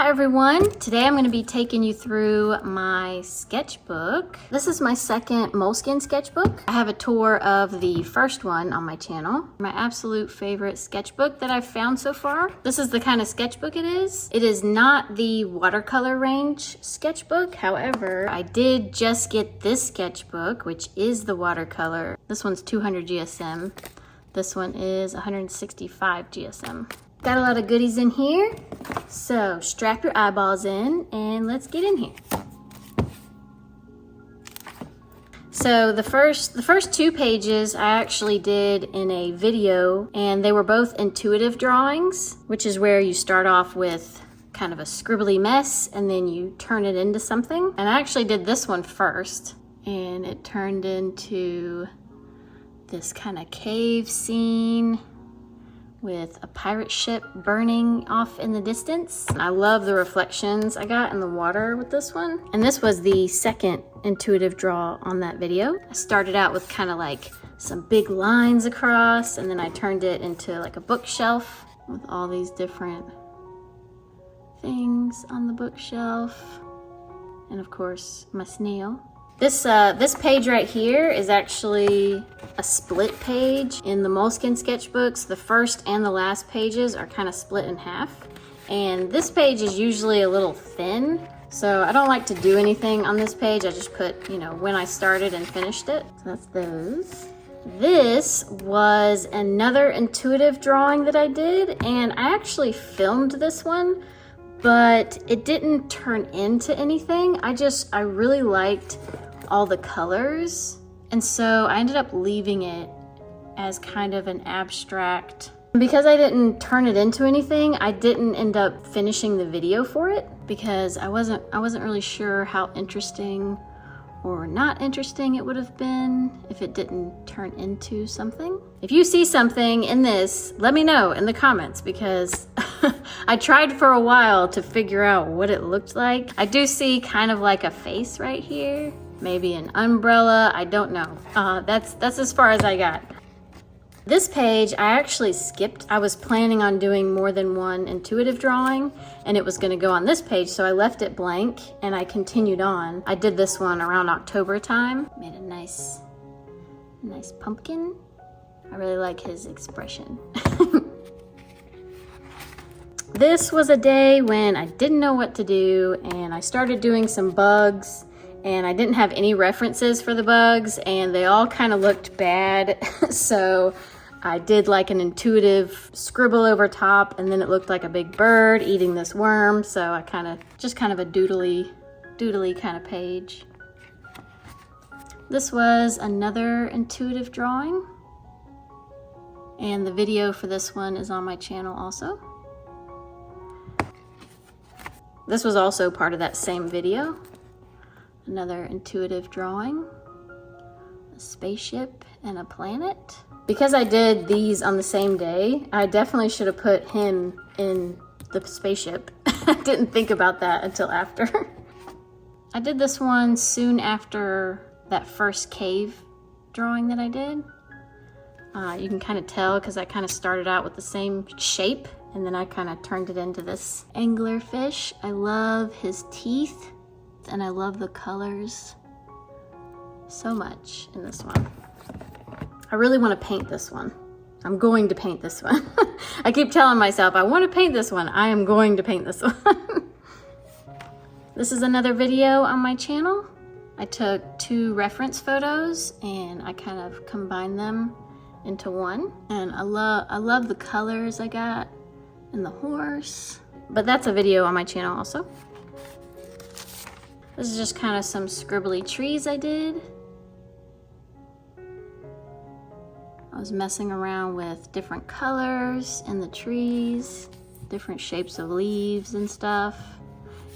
Hi everyone, today I'm going to be taking you through my sketchbook. This is my second Moleskine sketchbook. I have a tour of the first one on my channel. My absolute favorite sketchbook that I've found so far. This is the kind of sketchbook it is. It is not the watercolor range sketchbook. However, I did just get this sketchbook, which is the watercolor. This one's 200 GSM. This one is 165 GSM. Got a lot of goodies in here, so strap your eyeballs in and let's get in here. So the first two pages I actually did in a video, and they were both intuitive drawings, which is where you start off with kind of a scribbly mess and then you turn it into something. And I actually did this one first, and it turned into this kind of cave scene with a pirate ship burning off in the distance. I love the reflections I got in the water with this one. And this was the second intuitive draw on that video. I started out with kind of like some big lines across, and then I turned it into like a bookshelf with all these different things on the bookshelf. And of course, my snail. This page right here is actually a split page. In the Moleskine sketchbooks, the first and the last pages are kind of split in half. And this page is usually a little thin, so I don't like to do anything on this page. I just put, when I started and finished it. So that's those. This was another intuitive drawing that I did, and I actually filmed this one, but it didn't turn into anything. I really liked all the colors, and so I ended up leaving it as kind of an abstract. Because I didn't turn it into anything, I didn't end up finishing the video for it because I wasn't really sure how interesting or not interesting it would have been if it didn't turn into something. If you see something in this, let me know in the comments, because I tried for a while to figure out what it looked like. I do see kind of like a face right here. Maybe an umbrella, I don't know. That's as far as I got. This page I actually skipped. I was planning on doing more than one intuitive drawing, and it was gonna go on this page, so I left it blank and I continued on. I did this one around October time. Made a nice pumpkin. I really like his expression. This was a day when I didn't know what to do, and I started doing some bugs, and I didn't have any references for the bugs, and they all kind of looked bad. So I did like an intuitive scribble over top, and then it looked like a big bird eating this worm. So I just kind of a doodly kind of page. This was another intuitive drawing, and the video for this one is on my channel also. This was also part of that same video. Another intuitive drawing, a spaceship and a planet. Because I did these on the same day, I definitely should have put him in the spaceship. I didn't think about that until after. I did this one soon after that first cave drawing that I did. You can kind of tell because I kind of started out with the same shape, and then I kind of turned it into this anglerfish. I love his teeth. And I love the colors so much in this one. I really want to paint this one. I'm going to paint this one. I keep telling myself, I want to paint this one. I am going to paint this one. This is another video on my channel. I took two reference photos and I kind of combined them into one. And I love the colors I got and the horse. But that's a video on my channel also. This is just kind of some scribbly trees I did. I was messing around with different colors in the trees, different shapes of leaves and stuff.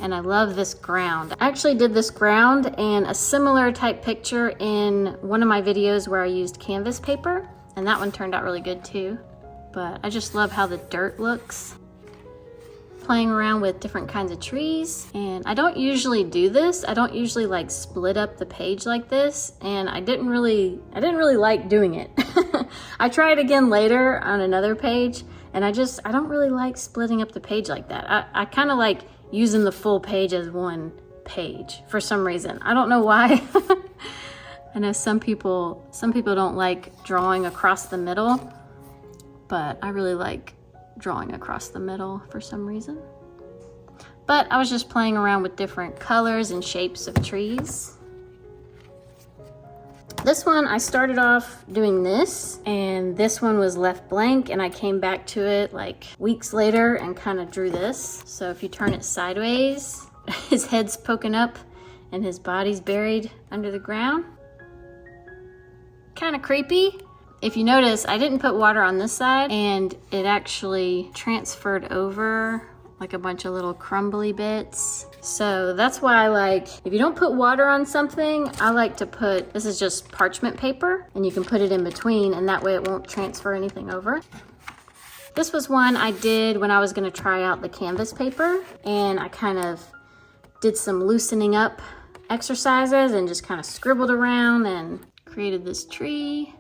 And I love this ground. I actually did this ground and a similar type picture in one of my videos where I used canvas paper, and that one turned out really good too. But I just love how the dirt looks. Playing around with different kinds of trees, and I don't usually do this. I don't usually like split up the page like this, and I didn't really like doing it. I tried again later on another page, and I don't really like splitting up the page like that. I kind of like using the full page as one page for some reason. I don't know why. I know some people don't like drawing across the middle, but I really like drawing across the middle for some reason. But I was just playing around with different colors and shapes of trees. This one, I started off doing this, and this one was left blank, and I came back to it like weeks later and kind of drew this. So if you turn it sideways, his head's poking up and his body's buried under the ground. Kind of creepy. If you notice, I didn't put water on this side, and it actually transferred over like a bunch of little crumbly bits. So that's why, like, if you don't put water on something, I like to put, this is just parchment paper, and you can put it in between, and that way it won't transfer anything over. This was one I did when I was gonna try out the canvas paper, and I kind of did some loosening up exercises and just kind of scribbled around and created this tree.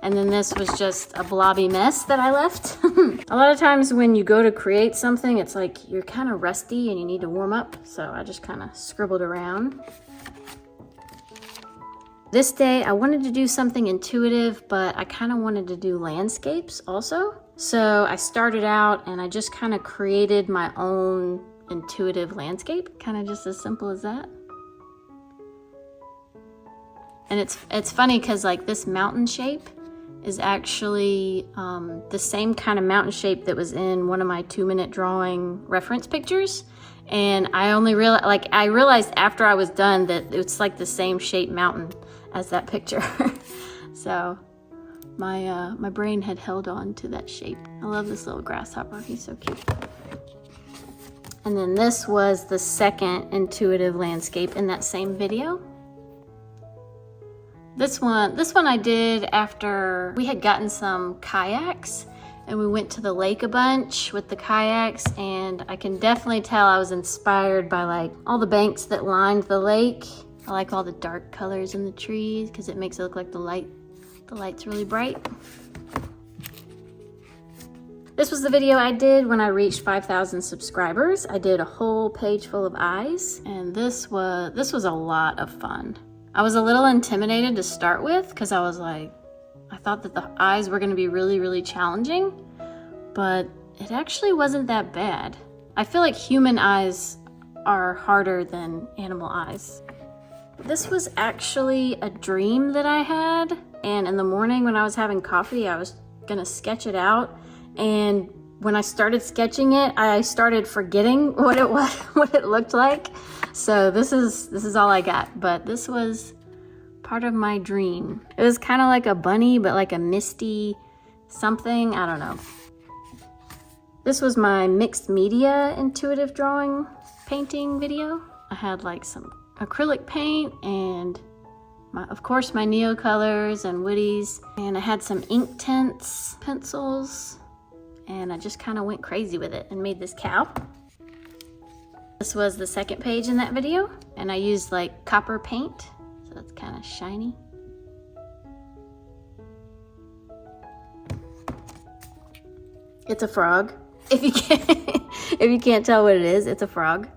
And then this was just a blobby mess that I left. A lot of times when you go to create something, it's like you're kind of rusty and you need to warm up. So I just kind of scribbled around. This day I wanted to do something intuitive, but I kind of wanted to do landscapes also. So I started out and I just kind of created my own intuitive landscape. Kind of just as simple as that. And it's funny because like this mountain shape is actually the same kind of mountain shape that was in one of my 2-minute drawing reference pictures. And I only realized after I was done that it's like the same shape mountain as that picture. So my brain had held on to that shape. I love this little grasshopper, he's so cute. And then this was the second intuitive landscape in that same video. This one I did after we had gotten some kayaks, and we went to the lake a bunch with the kayaks, and I can definitely tell I was inspired by like all the banks that lined the lake. I like all the dark colors in the trees because it makes it look like the light's really bright. This was the video I did when I reached 5,000 subscribers. I did a whole page full of eyes, and this was a lot of fun. I was a little intimidated to start with because I was like, I thought that the eyes were going to be really, really challenging, but it actually wasn't that bad. I feel like human eyes are harder than animal eyes. This was actually a dream that I had, and in the morning when I was having coffee, I was going to sketch it out, and when I started sketching it, I started forgetting what it was, what it looked like. So this is all I got, but this was part of my dream. It was kind of like a bunny, but like a misty something, I don't know. This was my mixed media intuitive drawing painting video. I had like some acrylic paint and of course my Neocolors and Woodys, and I had some ink tints, pencils, and I just kind of went crazy with it and made this cow. This was the second page in that video, and I used like copper paint, so it's kind of shiny. It's a frog. If you can't tell what it is, it's a frog.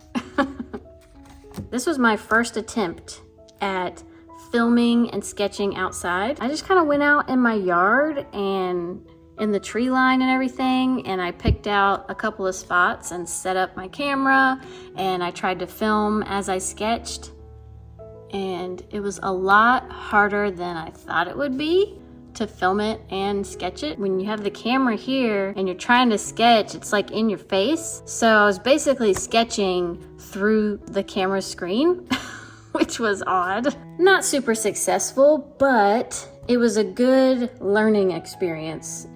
This was my first attempt at filming and sketching outside. I just kind of went out in my yard and in the tree line and everything, and I picked out a couple of spots and set up my camera, and I tried to film as I sketched, and it was a lot harder than I thought it would be to film it and sketch it. When you have the camera here and you're trying to sketch, it's like in your face. So I was basically sketching through the camera screen, which was odd. Not super successful, but it was a good learning experience.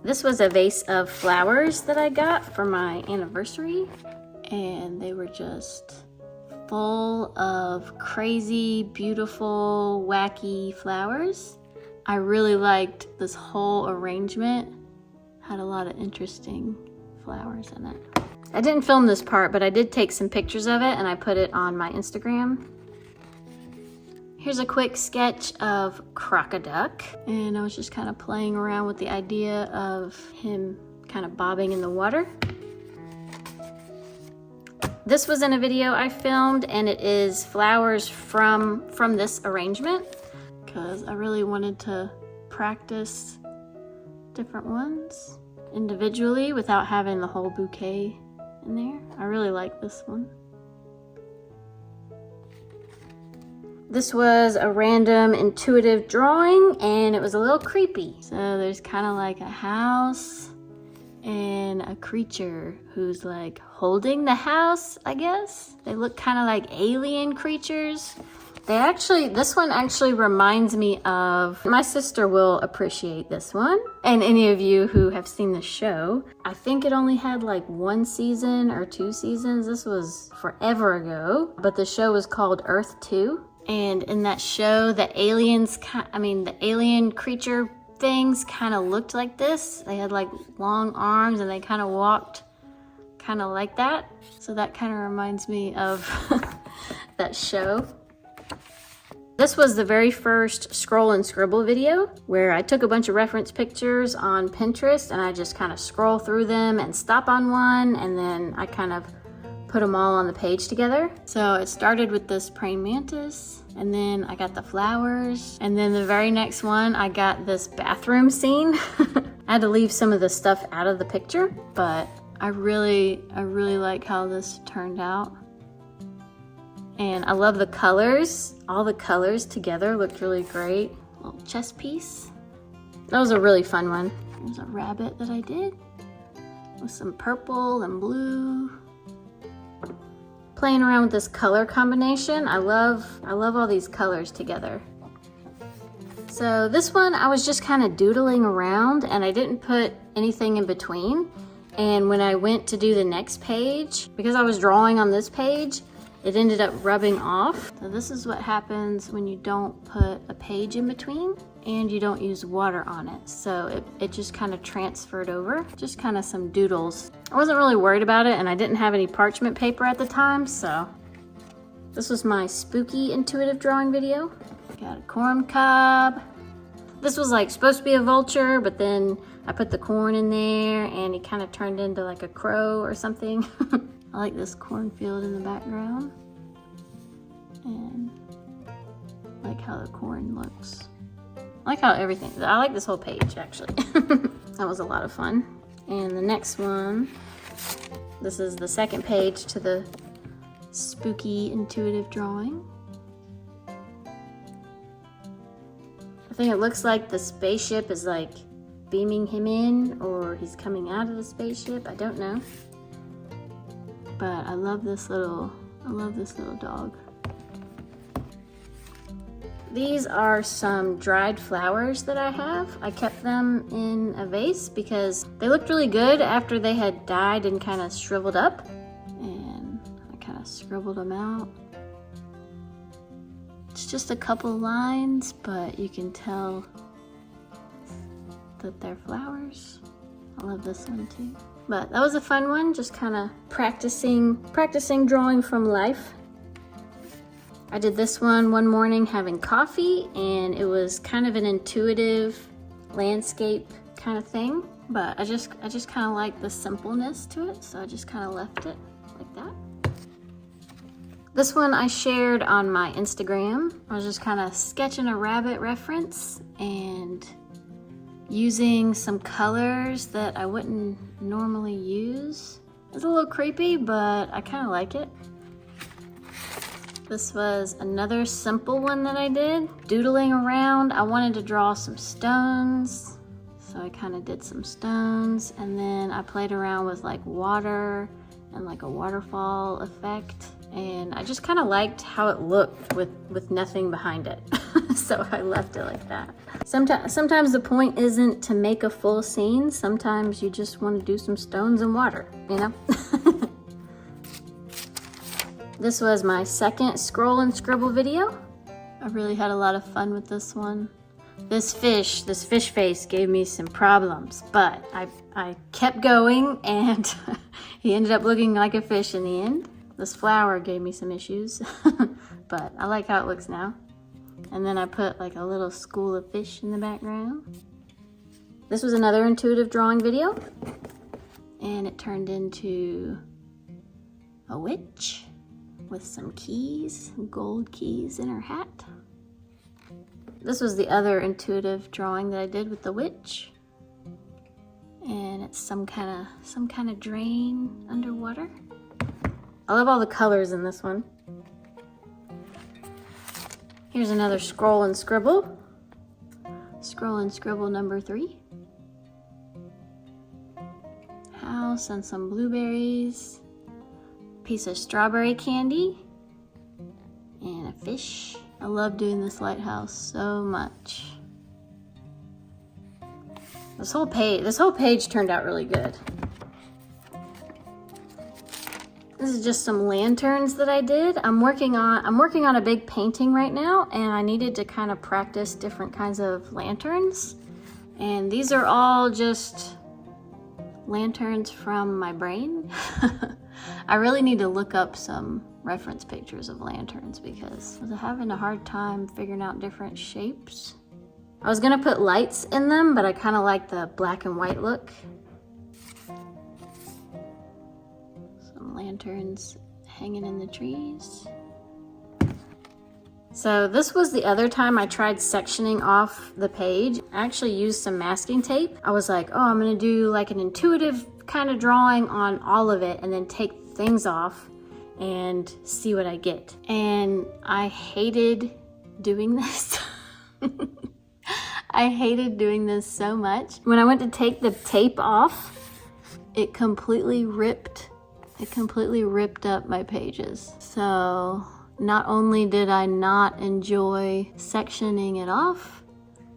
This was a vase of flowers that I got for my anniversary, and they were just full of crazy, beautiful, wacky flowers. I really liked this whole arrangement. Had a lot of interesting flowers in it. I didn't film this part, but I did take some pictures of it and I put it on my Instagram. Here's a quick sketch of Crocoduck, and I was just kind of playing around with the idea of him kind of bobbing in the water. This was in a video I filmed, and it is flowers from this arrangement because I really wanted to practice different ones individually without having the whole bouquet in there. I really like this one. This was a random intuitive drawing, and it was a little creepy. So there's kind of like a house and a creature who's like holding the house, I guess. They look kind of like alien creatures. This one actually reminds me of, my sister will appreciate this one, and any of you who have seen the show. I think it only had like 1 season or 2 seasons. This was forever ago, but the show was called Earth 2. And in that show, the alien creature things kind of looked like this. They had like long arms and they kind of walked kind of like that. So that kind of reminds me of that show. This was the very first scroll and scribble video where I took a bunch of reference pictures on Pinterest and I just kind of scroll through them and stop on one, and then I kind of put them all on the page together. So it started with this praying mantis, and then I got the flowers, and then the very next one I got this bathroom scene. I had to leave some of the stuff out of the picture, but I really like how this turned out. And I love the colors. All the colors together looked really great. Little chess piece. That was a really fun one. There's a rabbit that I did with some purple and blue. Playing around with this color combination. I love all these colors together. So this one I was just kind of doodling around and I didn't put anything in between. And when I went to do the next page, because I was drawing on this page, it ended up rubbing off. So this is what happens when you don't put a page in between and you don't use water on it. So it just kind of transferred over, just kind of some doodles. I wasn't really worried about it, and I didn't have any parchment paper at the time, so. This was my spooky intuitive drawing video. Got a corn cob. This was like supposed to be a vulture, but then I put the corn in there and he kind of turned into like a crow or something. I like this cornfield in the background, and I like how the corn looks. I like how everything, I like this whole page actually. That was a lot of fun. And the next one, this is the second page to the spooky intuitive drawing. I think it looks like the spaceship is like beaming him in, or he's coming out of the spaceship, I don't know. But I love this little dog. These are some dried flowers that I have. I kept them in a vase because they looked really good after they had died and kind of shriveled up. And I kind of scribbled them out. It's just a couple lines, but you can tell that they're flowers. I love this one too. But that was a fun one, just kind of practicing drawing from life. I did this one morning having coffee, and it was kind of an intuitive landscape kind of thing. But I just kind of like the simpleness to it, so I just kind of left it like that. This one I shared on my Instagram. I was just kind of sketching a rabbit reference and using some colors that I wouldn't normally use. It's a little creepy, but I kind of like it. This was another simple one that I did. Doodling around, I wanted to draw some stones, so I kind of did some stones, and then I played around with like water and like a waterfall effect, and I just kind of liked how it looked with nothing behind it. So I left it like that. Sometimes the point isn't to make a full scene. Sometimes you just want to do some stones and water, you know? This was my second scroll and scribble video. I really had a lot of fun with this one. This fish face gave me some problems, but I kept going and he ended up looking like a fish in the end. This flower gave me some issues, but I like how it looks now. And then I put like a little school of fish in the background. This was another intuitive drawing video, and it turned into a witch with some keys, gold keys in her hat. This was the other intuitive drawing that I did with the witch. And it's some kind of drain underwater. I love all the colors in this one. Here's another scroll and scribble. Scroll and scribble number 3. House and some blueberries. Piece of strawberry candy. And a fish. I love doing this lighthouse so much. This whole page turned out really good. This is just some lanterns that I did. I'm working on a big painting right now, and I needed to kind of practice different kinds of lanterns. And these are all just lanterns from my brain. I really need to look up some reference pictures of lanterns because I was having a hard time figuring out different shapes. I was gonna put lights in them, but I kind of like the black and white look. Some lanterns hanging in the trees. So this was the other time I tried sectioning off the page. I actually used some masking tape. I was like, oh, I'm gonna do like an intuitive kind of drawing on all of it and then take things off and see what I get. And I hated doing this. I hated doing this so much. When I went to take the tape off, it completely ripped up my pages. So not only did I not enjoy sectioning it off,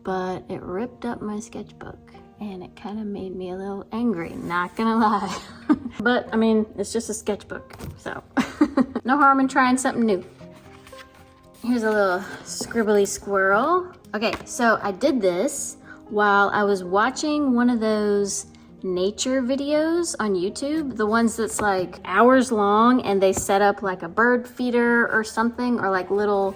but it ripped up my sketchbook. And it kind of made me a little angry, not gonna lie. But I mean, it's just a sketchbook, so no harm in trying something new. Here's a little scribbly squirrel. Okay, so I did this while I was watching one of those nature videos on YouTube, the ones that's like hours long and they set up like a bird feeder or something, or like little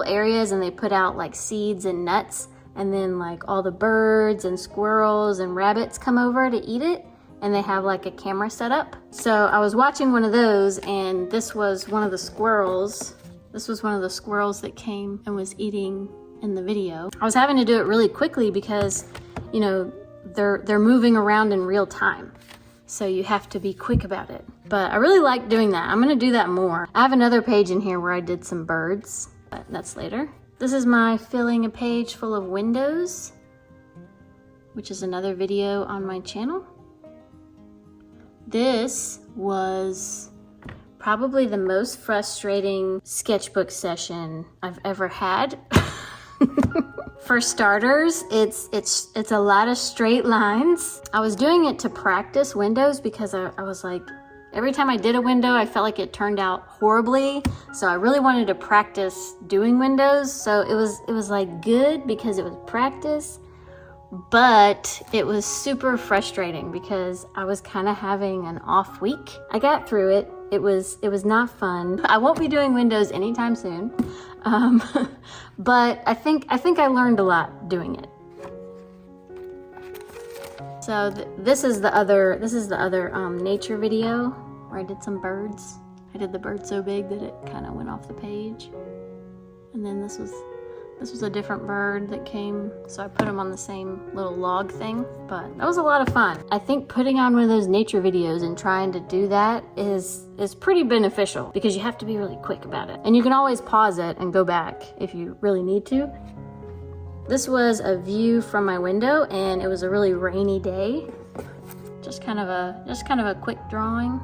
areas, and they put out like seeds and nuts, and then like all the birds and squirrels and rabbits come over to eat it, and they have like a camera set up. So I was watching one of those, and this was one of the squirrels. This was one of the squirrels that came and was eating in the video. I was having to do it really quickly because, you know, they're moving around in real time. So you have to be quick about it. But I really like doing that. I'm gonna do that more. I have another page in here where I did some birds, but that's later. This is my filling a page full of windows, which is another video on my channel. This was probably the most frustrating sketchbook session I've ever had. For starters, it's a lot of straight lines. I was doing it to practice windows because I was like, every time I did a window, I felt like it turned out horribly. So I really wanted to practice doing windows. So it was like good because it was practice, but it was super frustrating because I was kind of having an off week. I got through it. It was not fun. I won't be doing windows anytime soon. But I think I learned a lot doing it. So this is the other nature video where I did some birds. I did the bird so big that it kind of went off the page. And then this was a different bird that came, so I put them on the same little log thing, but that was a lot of fun. I think putting on one of those nature videos and trying to do that is pretty beneficial because you have to be really quick about it. And you can always pause it and go back if you really need to. This was a view from my window and it was a really rainy day. Just kind of a quick drawing.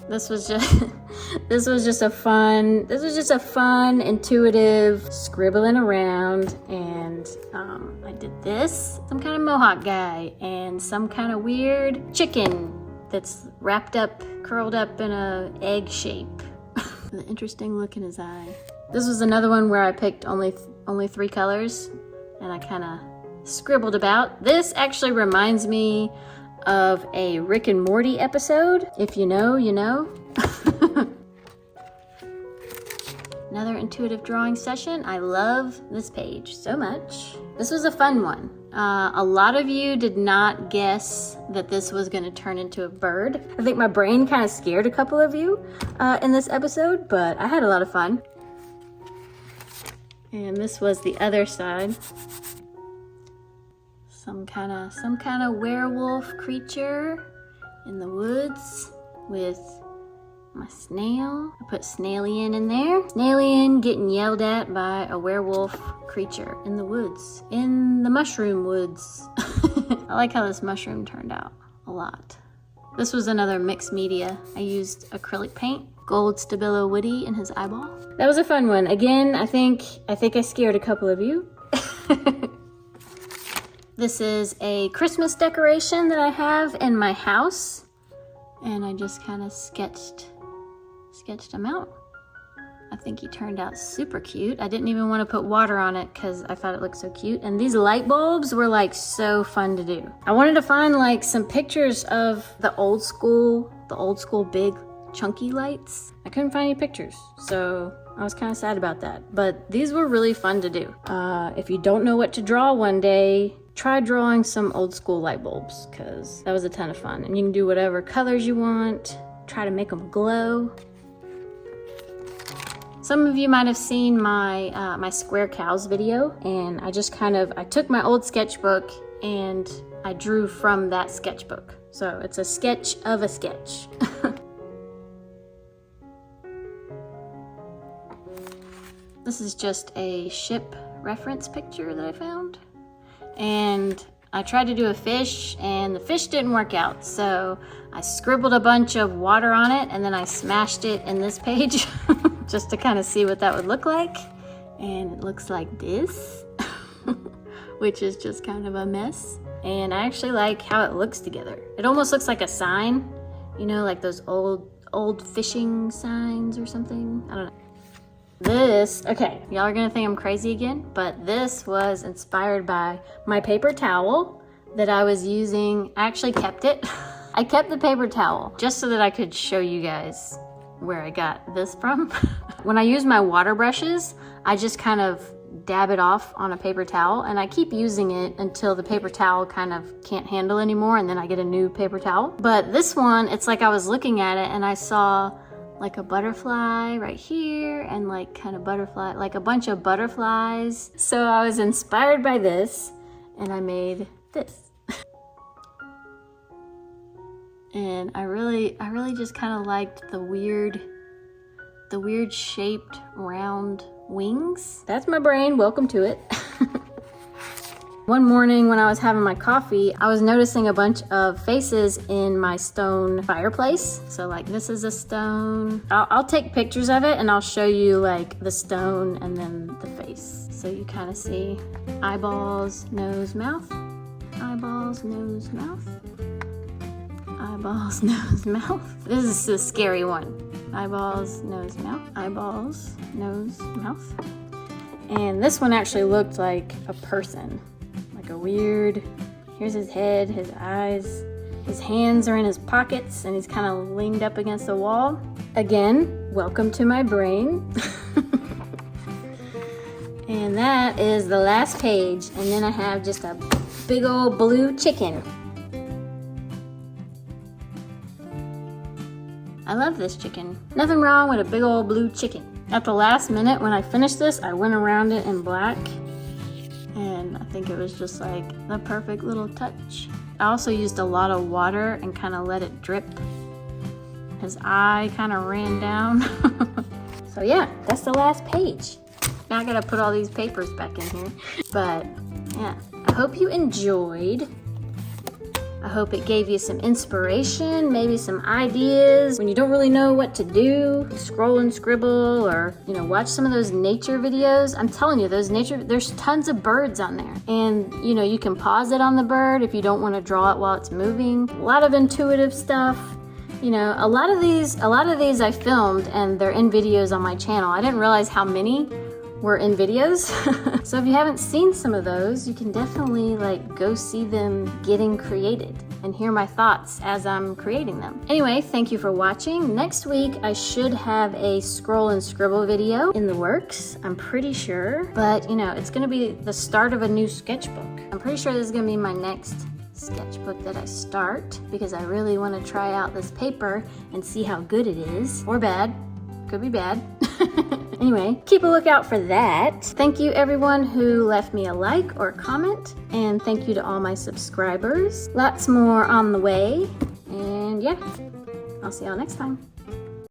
This was just a fun intuitive scribbling around, and I did this, some kind of mohawk guy and some kind of weird chicken that's wrapped up, curled up in a egg shape. An interesting look in his eye. This was another one where I picked only 3 colors and I kind of scribbled about. This actually reminds me of a Rick and Morty episode. If you know, you know. Another intuitive drawing session. I love this page so much. This was a fun one. A lot of you did not guess that this was going to turn into a bird. I think my brain kind of scared a couple of you in this episode, but I had a lot of fun. And this was the other side. Some kind of werewolf creature in the woods with my snail. I put Snailian in there. Snailian getting yelled at by a werewolf creature in the woods, in the mushroom woods. I like how this mushroom turned out a lot. This was another mixed media. I used acrylic paint, gold Stabilo Woody in his eyeball. That was a fun one. Again, I think I scared a couple of you. This is a Christmas decoration that I have in my house, and I just kind of sketched him out. I think he turned out super cute. I didn't even want to put water on it because I thought it looked so cute. And these light bulbs were like so fun to do. I wanted to find like some pictures of the old school big chunky lights. I couldn't find any pictures, so I was kind of sad about that. But these were really fun to do. If you don't know what to draw one day, try drawing some old school light bulbs, because that was a ton of fun. And you can do whatever colors you want. Try to make them glow. Some of you might have seen my my square cows video, and I took my old sketchbook and I drew from that sketchbook. So it's a sketch of a sketch. This is just a ship reference picture that I found. And I tried to do a fish, and the fish didn't work out. So I scribbled a bunch of water on it, and then I smashed it in this page just to kind of see what that would look like. And it looks like this, which is just kind of a mess. And I actually like how it looks together. It almost looks like a sign, you know, like those old fishing signs or something. I don't know. This, okay, y'all are gonna think I'm crazy again, but this was inspired by my paper towel that I was using. I actually kept it. I kept the paper towel just so that I could show you guys where I got this from. When I use my water brushes, I just kind of dab it off on a paper towel, and I keep using it until the paper towel kind of can't handle anymore, and then I get a new paper towel. But this one, it's like I was looking at it and I saw like a butterfly right here, and like kind of butterfly, like a bunch of butterflies. So I was inspired by this, and I made this. And I really just kind of liked the weird shaped round wings. That's my brain, welcome to it. One morning when I was having my coffee, I was noticing a bunch of faces in my stone fireplace. So like this is a stone. I'll take pictures of it and I'll show you like the stone and then the face. So you kind of see eyeballs, nose, mouth, eyeballs, nose, mouth, eyeballs, nose, mouth. This is the scary one. Eyeballs, nose, mouth, eyeballs, nose, mouth. And this one actually looked like a person. A weird, here's his head, his eyes, his hands are in his pockets, and he's kind of leaned up against the wall. Again, welcome to my brain. And that is the last page, and then I have just a big old blue chicken. I love this chicken. Nothing wrong with a big old blue chicken. At the last minute when I finished this, I went around it in black. And I think it was just like the perfect little touch. I also used a lot of water and kind of let it drip. His eye kind of ran down. So yeah, that's the last page. Now I gotta put all these papers back in here. But yeah, I hope you enjoyed. I hope it gave you some inspiration, maybe some ideas. When you don't really know what to do, scroll and scribble, or watch some of those nature videos. I'm telling you, there's tons of birds on there. And you can pause it on the bird if you don't want to draw it while it's moving. A lot of intuitive stuff. A lot of these I filmed and they're in videos on my channel. I didn't realize how many were in videos. So if you haven't seen some of those, you can definitely go see them getting created. and hear my thoughts as I'm creating them. Anyway, thank you for watching. Next week, I should have a scroll and scribble video in the works, I'm pretty sure. But, you know, it's gonna be the start of a new sketchbook. I'm pretty sure this is gonna be my next sketchbook that I start because I really want to try out this paper and see how good it is. Or bad. Could be bad. Anyway, keep a lookout for that. Thank you everyone who left me a like or comment, and thank you to all my subscribers. Lots more on the way, and yeah, I'll see y'all next time.